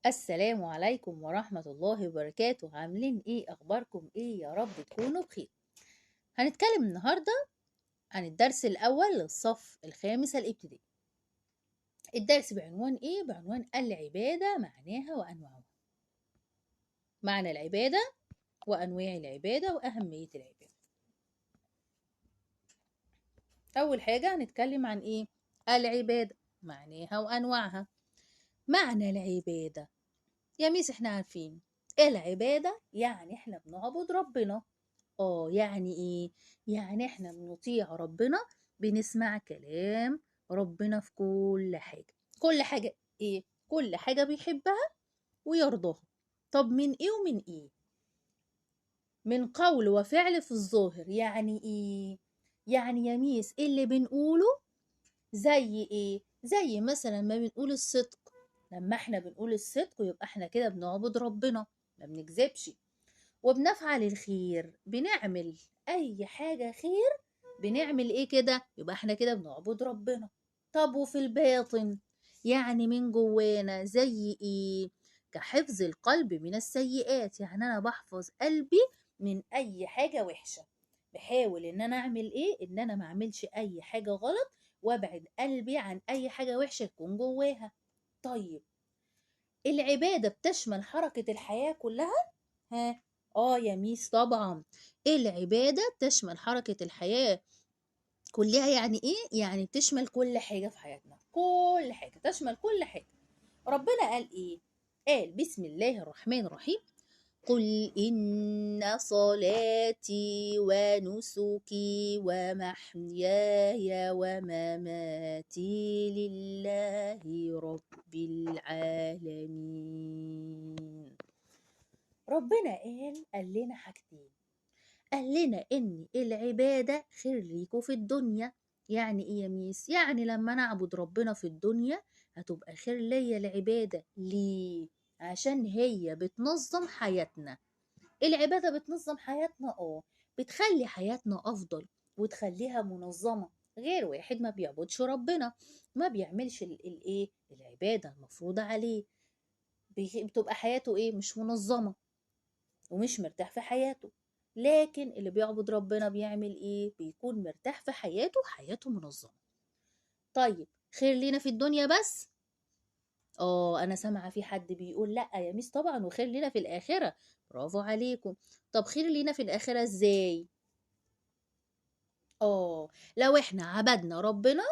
السلام عليكم ورحمة الله وبركاته. عاملين ايه؟ اخباركم ايه؟ يا رب تكونوا بخير. هنتكلم النهاردة عن الدرس الاول للصف الخامس الابتدائي. الدرس بعنوان ايه؟ بعنوان العبادة معناها وانواعها. معنى العبادة وانواع العبادة واهمية العبادة. اول حاجة هنتكلم عن ايه؟ العبادة معناها وانواعها. معنى العبادة يا ميس احنا عارفين العبادة يعني احنا بنعبد ربنا. يعني ايه؟ يعني احنا بنطيع ربنا، بنسمع كلام ربنا في كل حاجة. كل حاجة ايه؟ كل حاجة بيحبها ويرضاها. طب من ايه ومن ايه؟ من قول وفعل في الظاهر. يعني ايه؟ يعني يا ميس اللي بنقوله زي ايه؟ زي مثلا ما بنقول الصدق. لما احنا بنقول الصدق يبقى احنا كده بنعبد ربنا، ما بنكذبش. وبنفعل الخير، بنعمل اي حاجة خير. بنعمل ايه كده؟ يبقى احنا كده بنعبد ربنا. طب وفي الباطن يعني من جوانا زي ايه؟ كحفظ القلب من السيئات. يعني انا بحفظ قلبي من اي حاجة وحشة. بحاول ان انا اعمل ايه؟ ان انا ما اعملش اي حاجة غلط، وابعد قلبي عن اي حاجة وحشة تكون جواها. طيب العبادة بتشمل حركة الحياة كلها؟ ها؟ يا ميس طبعا. العبادة تشمل حركة الحياة كلها. يعني ايه؟ يعني بتشمل كل حاجة في حياتنا، كل حاجة، تشمل كل حاجة. ربنا قال ايه؟ قال بسم الله الرحمن الرحيم: قل إن صلاتي ونسكي ومحياي ومماتي لله رب العالمين. ربنا قال لنا حاجتين. قال لنا ان العبادة خير ليكوا في الدنيا. يعني ايه يا ميس؟ يعني لما نعبد ربنا في الدنيا هتبقى خير ليا العبادة. ليه؟ عشان هي بتنظم حياتنا. العبادة بتنظم حياتنا، بتخلي حياتنا افضل وتخليها منظمة. غير واحد ما بيعبدش ربنا، ما بيعملش الايه العبادة المفروضة عليه، بتبقى حياته ايه؟ مش منظمة ومش مرتاح في حياته. لكن اللي بيعبد ربنا بيعمل ايه؟ بيكون مرتاح في حياته، حياته منظمة. طيب خير لينا في الدنيا بس؟ انا سامعة في حد بيقول لا يا ميس طبعا وخير لينا في الآخرة. برافو عليكم. طب خير لينا في الآخرة ازاي؟ لو احنا عبدنا ربنا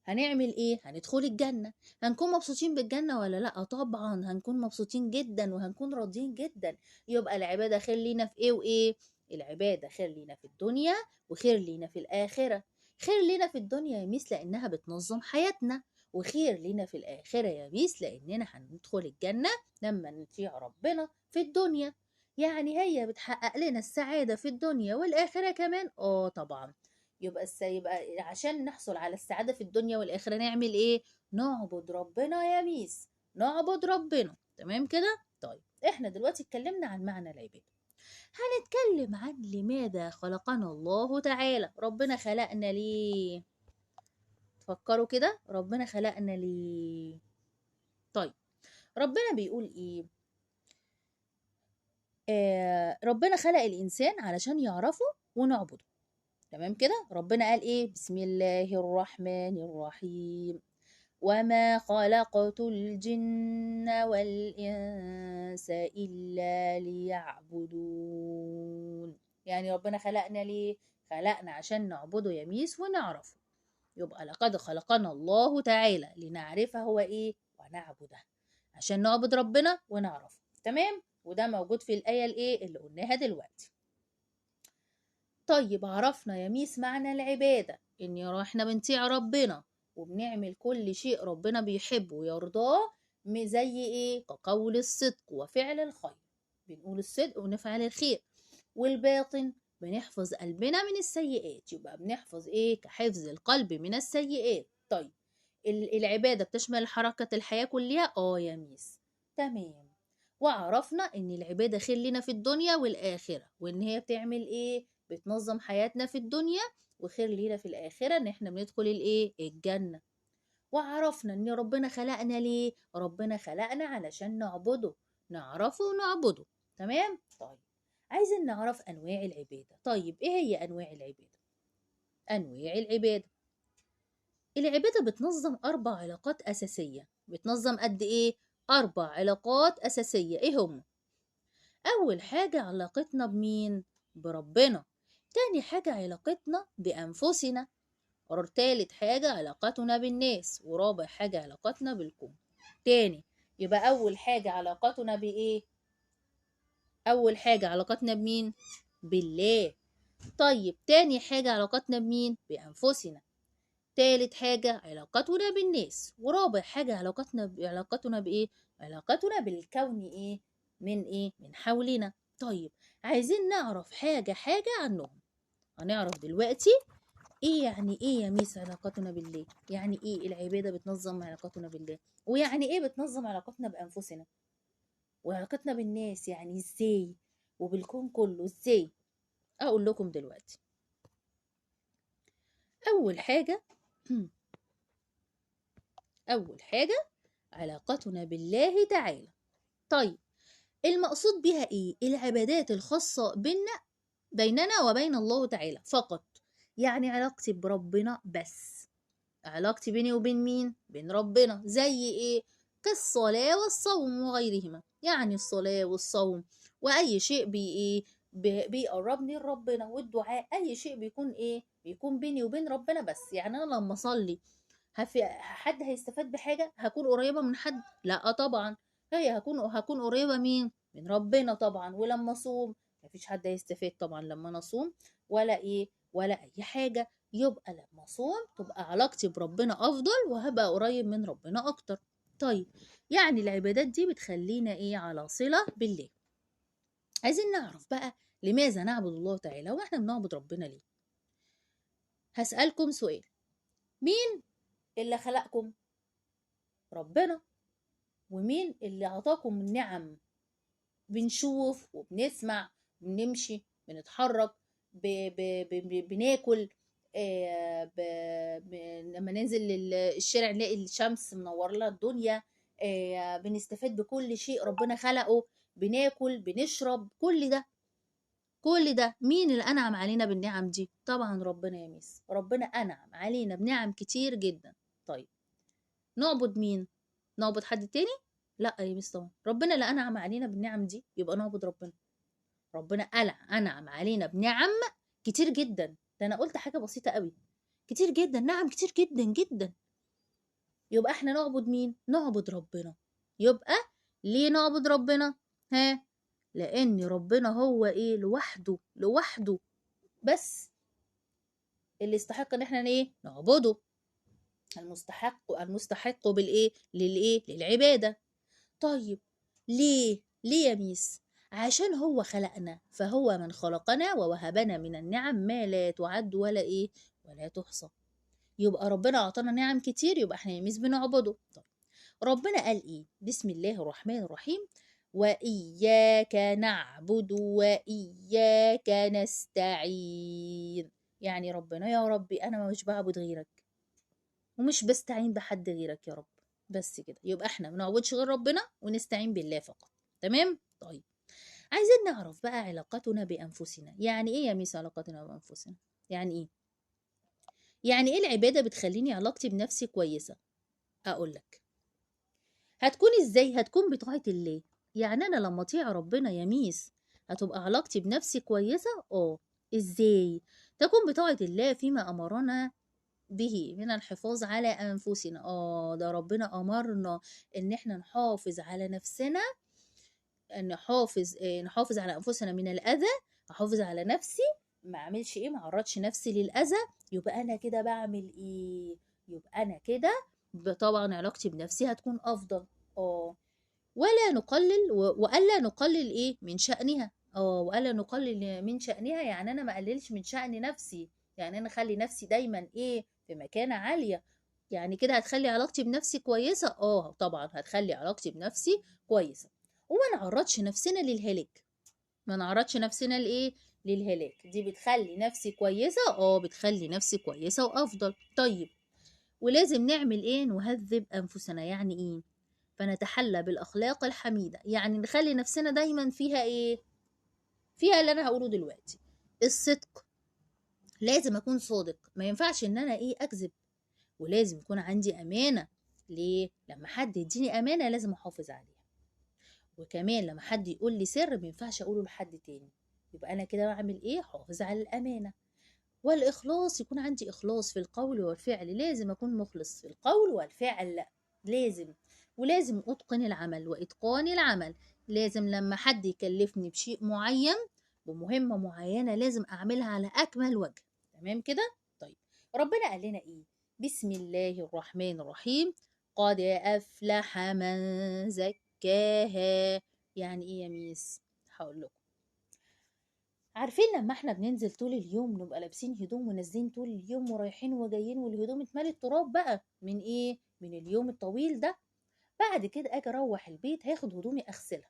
هنعمل ايه؟ هندخل الجنة. هنكون مبسوطين بالجنة ولا لا؟ طبعا هنكون مبسوطين جدا وهنكون راضيين جدا. يبقى العبادة خير لينا في ايه وايه؟ العبادة خير لينا في الدنيا وخير لينا في الآخرة. خير لينا في الدنيا يا ميس لأنها بتنظم حياتنا، وخير لينا في الآخرة يا ميس لأننا هندخل الجنة لما نطيع ربنا في الدنيا. يعني هي بتحقق لنا السعادة في الدنيا والآخرة كمان. طبعا. يبقى عشان نحصل على السعادة في الدنيا والآخرة نعمل ايه؟ نعبد ربنا يا ميس. نعبد ربنا. تمام كده؟ طيب احنا دلوقتي اتكلمنا عن معنى العبادة. هنتكلم عن لماذا خلقنا الله تعالى. ربنا خلقنا ليه؟ تفكروا كده، ربنا خلقنا ليه؟ طيب ربنا بيقول ايه؟ ربنا خلق الإنسان علشان يعرفه ونعبده. تمام كده؟ ربنا قال ايه؟ بسم الله الرحمن الرحيم: وما خلقت الجن والإنس إلا ليعبدون. يعني ربنا خلقنا ليه؟ خلقنا عشان نعبده يا ميس ونعرفه. يبقى لقد خلقنا الله تعالى لنعرفه هو ايه ونعبده. عشان نعبد ربنا ونعرفه. تمام؟ وده موجود في الآية الايه اللي قلناها دلوقتي. طيب عرفنا يا ميس معنى العبادة، ان احنا بنطيع ربنا وبنعمل كل شيء ربنا بيحبه ويرضاه. زي ايه؟ كقول الصدق وفعل الخير. بنقول الصدق ونفعل الخير. والباطن بنحفظ قلبنا من السيئات. يبقى بنحفظ ايه؟ كحفظ القلب من السيئات. طيب العبادة بتشمل حركة الحياة كلها. يا ميس تمام. وعرفنا ان العبادة خير لنا في الدنيا والآخرة، وان هي بتعمل ايه؟ بتنظم حياتنا في الدنيا، وخير لينا في الآخرة ان احنا بندخل الايه؟ الجنة. وعرفنا ان ربنا خلقنا ليه؟ ربنا خلقنا علشان نعبده، نعرفه ونعبده. تمام؟ طيب عايزين نعرف انواع العبادة. طيب ايه هي انواع العبادة؟ انواع العبادة، العبادة بتنظم 4 علاقات أساسية. بتنظم قد إيه؟ 4 علاقات أساسية. إيه هم؟ أول حاجة علاقتنا بمين؟ بربنا. تاني حاجة علاقتنا بأنفسنا. تالت حاجة علاقتنا بالناس. ورابع حاجة علاقتنا بالكون. تاني، يبقى أول حاجة علاقتنا بإيه؟ أول حاجة علاقتنا بمين؟ بالله. طيب تاني حاجة علاقتنا بمين؟ بأنفسنا. تالت حاجة علاقتنا بالناس. ورابع حاجة علاقتنا بإيه؟ علاقتنا بالكون. إيه؟ من إيه؟ من حولنا. طيب عايزين نعرف حاجة عنهم. هنعرف دلوقتي إيه يعني إيه يا ميس علاقتنا بالله؟ يعني إيه العبادة بتنظم علاقتنا بالله؟ ويعني إيه بتنظم علاقتنا بأنفسنا؟ وعلاقتنا بالناس يعني إزاي؟ وبالكون كله إزاي؟ أقول لكم دلوقتي. أول حاجة أول حاجة علاقتنا بالله تعالى. طيب المقصود بها ايه؟ العبادات الخاصة بيننا وبين الله تعالى فقط. يعني علاقتي بربنا بس. علاقتي بيني وبين مين؟ بين ربنا. زي ايه؟ كالصلاة والصوم وغيرهما. يعني الصلاة والصوم وأي شيء ايه بيقربني لربنا، والدعاء أي شيء بيكون ايه؟ بيكون بيني وبين ربنا بس. يعني أنا لما أصلي حد هيستفاد بحاجة؟ هكون قريبة من حد؟ لا طبعا. هي هكون قريبة مين؟ من ربنا طبعا. ولما اصوم مفيش حد هيستفاد طبعا لما انا اصوم، ولا ايه ولا اي حاجة. يبقى لما اصوم تبقى علاقتي بربنا افضل، وهبقى قريب من ربنا اكتر. طيب يعني العبادات دي بتخلينا ايه؟ على صلة بالله. عايزين نعرف بقى لماذا نعبد الله تعالى، واحنا بنعبد ربنا ليه؟ هسألكم سؤال. مين اللي خلقكم؟ ربنا. ومين اللي عطاكم النعم؟ بنشوف وبنسمع، بنمشي، بنتحرك، بناكل. لما ننزل الشارع نلاقي الشمس منور لنا الدنيا. بنستفاد بكل شيء ربنا خلقه. بناكل، بنشرب، كل ده مين اللي أنعم علينا بالنعم دي؟ طبعا ربنا يا ميس. ربنا أنعم علينا بنعم كتير جدا. طيب نعبد مين؟ نعبد حد تاني؟ لا يا ميس طبعا ربنا اللي أنعم علينا بالنعم دي، يبقى نعبد ربنا. ربنا أنعم علينا بنعم كتير جدا. ده أنا قلت حاجة بسيطة قوي. كتير جدا، نعم كتير جدا جدا. يبقى احنا نعبد مين؟ نعبد ربنا. يبقى ليه نعبد ربنا؟ ها؟ لأن ربنا هو ايه؟ لوحده بس اللي يستحق ان احنا ايه؟ نعبده. المستحق للايه؟ للعبادة. طيب ليه يا ميس؟ عشان هو خلقنا، فهو من خلقنا ووهبنا من النعم ما لا تعد ولا تحصى. يبقى ربنا أعطانا نعم كتير، يبقى احنا يا ميس بنعبده. طيب ربنا قال ايه؟ بسم الله الرحمن الرحيم: وإياك نعبد وإياك نستعين. يعني ربنا يا ربي أنا مش بعبد غيرك، ومش بستعين بحد غيرك يا رب. بس كده. يبقى احنا ما نعبدش غير ربنا ونستعين بالله فقط. تمام؟ طيب عايزين نعرف بقى علاقتنا بأنفسنا. يعني ايه يا ميس علاقتنا بأنفسنا؟ يعني ايه؟ يعني ايه العبادة بتخليني علاقتي بنفسي كويسة؟ اقول لك. هتكون ازاي؟ هتكون بطاعة الله. يعني انا لما اطيع ربنا يا ميس هتبقى علاقتي بنفسي كويسة. ازاي؟ تكون بطاعة الله فيما امرنا به من الحفاظ على أنفسنا. ده ربنا أمرنا إن احنا نحافظ على نفسنا، نحافظ على أنفسنا من الأذى. أحافظ على نفسي، ما أعملش إيه؟ ما أعرضش نفسي للأذى. يبقى أنا كده بعمل إيه؟ يبقى أنا كده طبعا علاقتي بنفسي هتكون أفضل. ولا نقلل وألا نقلل إيه؟ من شأنها. وألا نقلل من شأنها، يعني أنا ما أقللش من شأن نفسي. يعني أنا أخلي نفسي دايما إيه؟ في مكانة عالية. يعني كده هتخلي علاقتي بنفسي كويسة. طبعا هتخلي علاقتي بنفسي كويسة. وما نعرضش نفسنا للهلاك. ما نعرضش نفسنا لإيه؟ للهلاك. دي بتخلي نفسي كويسة. بتخلي نفسي كويسة وأفضل. طيب ولازم نعمل ايه؟ نهذب انفسنا. يعني ايه؟ فنتحلى بالاخلاق الحميده، يعني نخلي نفسنا دايما فيها ايه؟ فيها اللي انا هقوله دلوقتي، الصدق. لازم اكون صادق، ما ينفعش ان انا ايه؟ اكذب. ولازم يكون عندي امانه. ليه؟ لما حد يديني امانه لازم احافظ عليها. وكمان لما حد يقول لي سر ما ينفعش اقوله لحد تاني. يبقى انا كده بعمل ايه؟ حافظ على الامانه. والإخلاص، يكون عندي إخلاص في القول والفعل. لازم أكون مخلص في القول والفعل، لازم. ولازم أتقن العمل وإتقان العمل. لازم لما حد يكلفني بشيء معين، بمهمة معينة، لازم أعملها على أكمل وجه. تمام كده؟ طيب، ربنا قال لنا إيه؟ بسم الله الرحمن الرحيم. قد أفلح من زكاها. يعني إيه يا ميس؟ هقول لكم. عارفين لما احنا بننزل طول اليوم نبقى لابسين هدوم ونازلين طول اليوم ورايحين وجايين، والهدوم اتملت تراب بقى من ايه؟ من اليوم الطويل ده. بعد كده اجي اروح البيت هاخد هدومي اغسلها.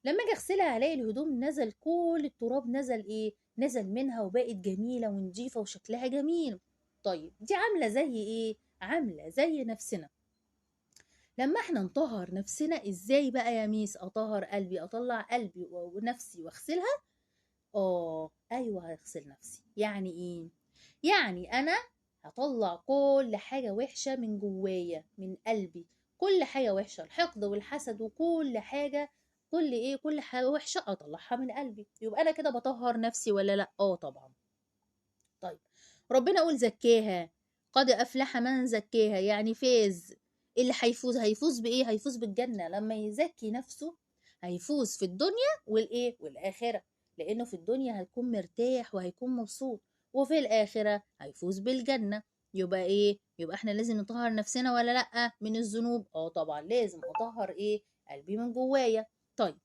لما اجي اغسلها هلاقي الهدوم نزل كل التراب، نزل ايه؟ نزل منها وبقت جميلة ونضيفة وشكلها جميل. طيب دي عاملة زي ايه؟ عاملة زي نفسنا. لما احنا نطهر نفسنا ازاي بقى يا ميس؟ اطهر قلبي، اطلع قلبي ونفسي واغسلها. ايوه، هغسل نفسي. يعني ايه؟ يعني انا هطلع كل حاجه وحشه من جوايا، من قلبي. كل حاجه وحشه، الحقد والحسد وكل حاجه، كل حاجه وحشه اطلعها من قلبي. يبقى انا كده بطهر نفسي ولا لا؟ طبعا. طيب، ربنا يقول زكاها. قد افلح من زكاها، يعني فاز. اللي هيفوز بايه؟ هيفوز بالجنه لما يزكي نفسه. هيفوز في الدنيا والايه؟ والاخره. لانه في الدنيا هيكون مرتاح وهيكون مبسوط، وفي الاخره هيفوز بالجنه. يبقى ايه؟ يبقى احنا لازم نطهر نفسنا ولا لا من الذنوب؟ طبعا لازم اطهر ايه؟ قلبي من جوايا. طيب،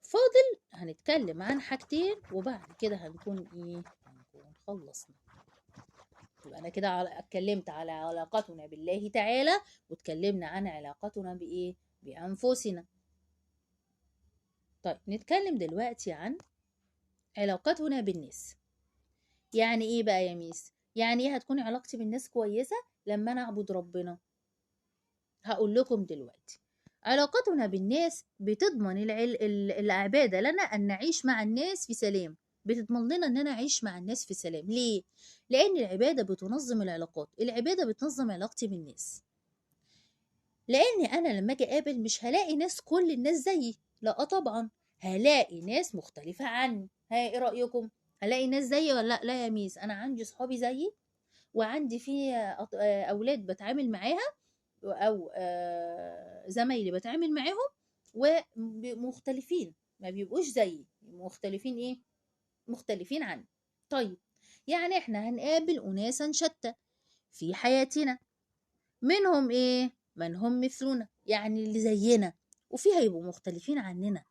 فاضل هنتكلم عن حاجتين وبعد كده هنكون ايه؟ هنكون خلصنا. يبقى انا كده اتكلمت على علاقتنا بالله تعالى، واتكلمنا عن علاقتنا بايه؟ بانفسنا. طيب، نتكلم دلوقتي عن علاقتنا بالناس. يعني ايه بقى يا ميس؟ يعني ايه هتكون علاقتي بالناس كويسة لما انا اعبد ربنا؟ هقول لكم دلوقتي. علاقتنا بالناس بتضمن العبادة لنا أن نعيش مع الناس في سلام. بتضمن لنا أن أنا أعيش مع الناس في سلام. ليه؟ لأن العبادة بتنظم العلاقات. العبادة بتنظم علاقتي بالناس. لأن أنا لما أجي أقابل مش هلاقي ناس كل الناس زيي، لا طبعا. هلاقي ناس مختلفة عني. ايه رأيكم؟ هلاقي ناس زيي ولا لا؟ لا يا ميس، أنا عندي صحابي زيي، وعندي في أولاد بتعامل معاها، او زمايلي بتعامل معاهم ومختلفين، ما بيبقوش زيي، مختلفين ايه؟ مختلفين عني. طيب، يعني احنا هنقابل اناسا شتى في حياتنا. منهم ايه؟ من هم مثلنا، يعني اللي زينا، وفيها يبقوا مختلفين عننا.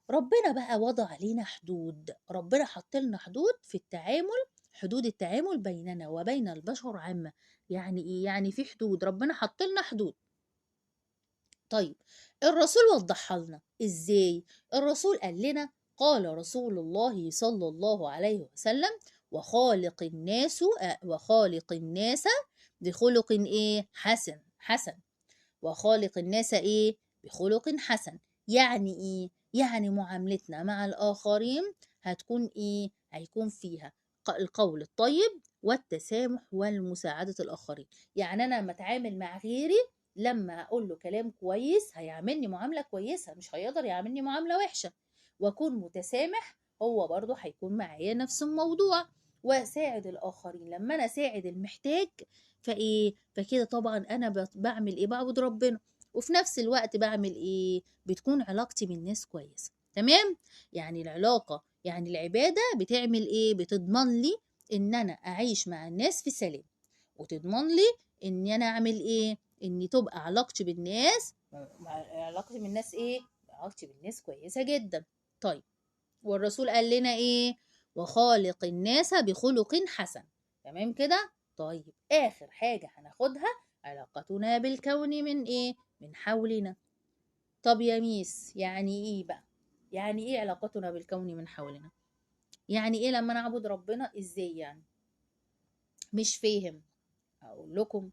ربنا بقى وضع علينا حدود. ربنا حط لنا حدود في التعامل، حدود التعامل بيننا وبين البشر عامة. يعني ايه؟ يعني في حدود، ربنا حط لنا حدود. طيب، الرسول وضحها لنا ازاي؟ الرسول قال لنا: قال رسول الله صلى الله عليه وسلم: وخالق الناس بخلق ايه؟ حسن. حسن. وخالق الناس ايه؟ بخلق حسن. يعني ايه؟ يعني معاملتنا مع الآخرين هتكون ايه؟ هيكون فيها القول الطيب والتسامح والمساعدة الآخرين. يعني أنا لما أتعامل مع غيري، لما أقول له كلام كويس هيعاملني معاملة كويسة، مش هيقدر يعاملني معاملة وحشة. وأكون متسامح، هو برضه هيكون معايا نفس الموضوع. وأساعد الآخرين، لما أنا أساعد المحتاج فايه؟ فكده طبعا انا بعمل ايه؟ بعبد ربنا. وفي نفس الوقت بعمل ايه؟ بتكون علاقتي بالناس كويسه. تمام. يعني العلاقه، يعني العباده بتعمل ايه؟ بتضمن لي ان انا اعيش مع الناس في سلام، وتضمن لي ان انا اعمل ايه؟ ان تبقى علاقتي بالناس، علاقتي بالناس ايه؟ علاقتي بالناس كويسه جدا. طيب، والرسول قال لنا ايه؟ وخالق الناس بخلق حسن. تمام كده؟ طيب، اخر حاجة هناخدها علاقتنا بالكون من ايه؟ من حولنا. طب يا ميس، يعني ايه بقى؟ يعني ايه علاقتنا بالكون من حولنا؟ يعني ايه لما نعبد ربنا ازاي يعني؟ مش فاهم. هقول لكم.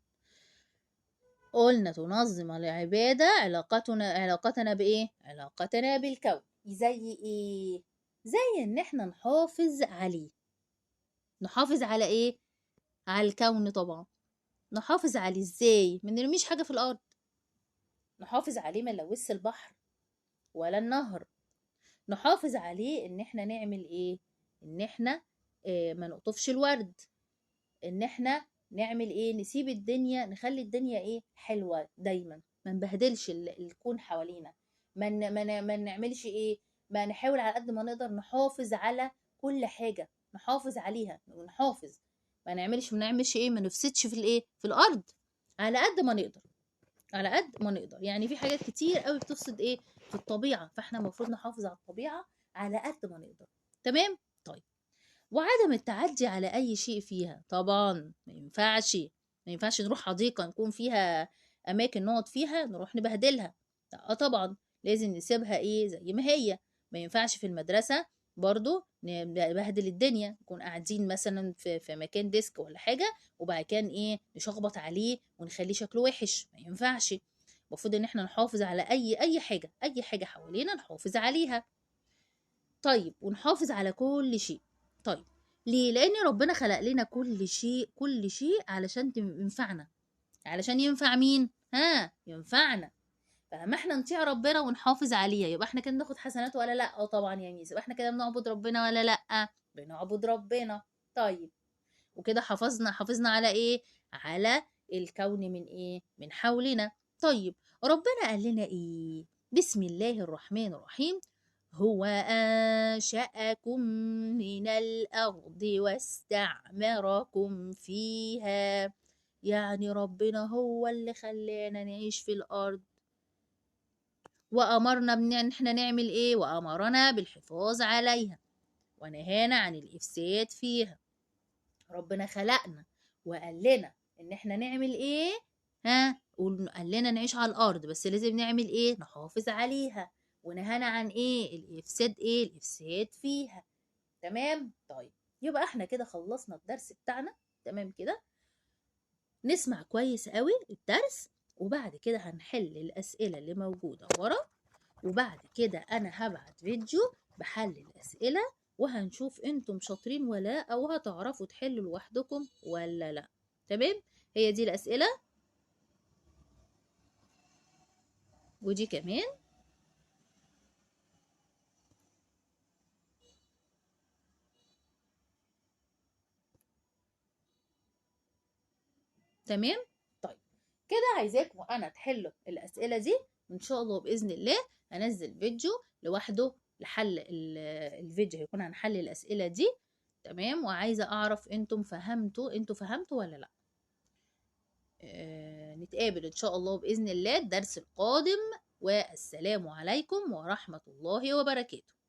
قلنا تنظم العبادة علاقتنا بإيه؟ علاقتنا بالكون. زي إيه؟ زي إن إحنا نحافظ عليه. نحافظ على إيه؟ على الكون طبعا. نحافظ عليه إزاي؟ ما نرميش حاجة في الأرض. نحافظ عليه ما نلوثش البحر ولا النهر. نحافظ عليه إن إحنا نعمل إيه؟ إن إحنا ما نقطفش الورد. إن إحنا نعمل إيه؟ نسيب الدنيا، نخلي الدنيا إيه؟ حلوة دايما. ما نبهدلش الكون حوالينا. ما نعملش إيه؟ ما نحاول على قد ما نقدر نحافظ على كل حاجة. نحافظ عليها ونحافظ. ما نعملش إيه؟ ما نفسدش في الإيه؟ في الأرض. على قد ما نقدر. على قد ما نقدر. يعني في حاجات كتير قوي بتفسد إيه؟ في الطبيعة. فإحنا المفروض نحافظ على الطبيعة على قد ما نقدر. تمام؟ طيب. وعدم التعدي على أي شيء فيها طبعا. ما ينفعش نروح حديقة نكون فيها أماكن نقعد فيها نروح نبهدلها. لا طبعا. لازم نسيبها إيه زي ما هي. ما ينفعش في المدرسة برضو نبهدل الدنيا. نكون قاعدين مثلا في مكان ديسك ولا حاجة، وبعد كان إيه نشخبط عليه ونخليه شكله وحش. ما ينفعش. المفروض إن احنا نحافظ على أي حاجة حوالينا نحافظ عليها. طيب. ونحافظ على كل شيء. طيب. ليه؟ لأن ربنا خلق لنا كل شيء علشان ينفعنا. علشان ينفع مين؟ ينفعنا. فلما احنا نطيع ربنا ونحافظ عليها يبقى احنا كده بناخد حسنات ولا لا؟ اه طبعا يا ميس. يبقى احنا كده بنعبد ربنا ولا لا؟ بنعبد ربنا. طيب. وكده حافظنا على ايه؟ على الكون من ايه؟ من حولنا. طيب. ربنا قال لنا ايه؟ بسم الله الرحمن الرحيم. هو أنشأكم من الأرض واستعمركم فيها. يعني ربنا هو اللي خلانا نعيش في الأرض، وأمرنا بإن احنا نعمل إيه؟ وأمرنا بالحفاظ عليها، ونهانا عن الإفساد فيها. ربنا خلقنا وقال لنا إن احنا نعمل إيه؟ قال لنا نعيش على الأرض، بس لازم نعمل إيه؟ نحافظ عليها. ونهانا عن إيه؟ الإفساد فيها. تمام. طيب. يبقى احنا كده خلصنا الدرس بتاعنا. تمام كده. نسمع كويس قوي الدرس، وبعد كده هنحل الأسئلة اللي موجودة ورا. وبعد كده أنا هبعت فيديو بحل الأسئلة، وهنشوف انتم شاطرين ولا أو هتعرفوا تحلوا لوحدكم ولا لا. تمام. هي دي الأسئلة، ودي كمان. تمام. طيب. كده عايزاكم انا تحلوا الاسئله دي، وان شاء الله باذن الله هنزل فيديو لوحده لحل الفيديو هيكون عن حل الاسئله دي. تمام. وعايزه اعرف انتوا فهمتوا ولا لا. نتقابل ان شاء الله باذن الله الدرس القادم. والسلام عليكم ورحمه الله وبركاته.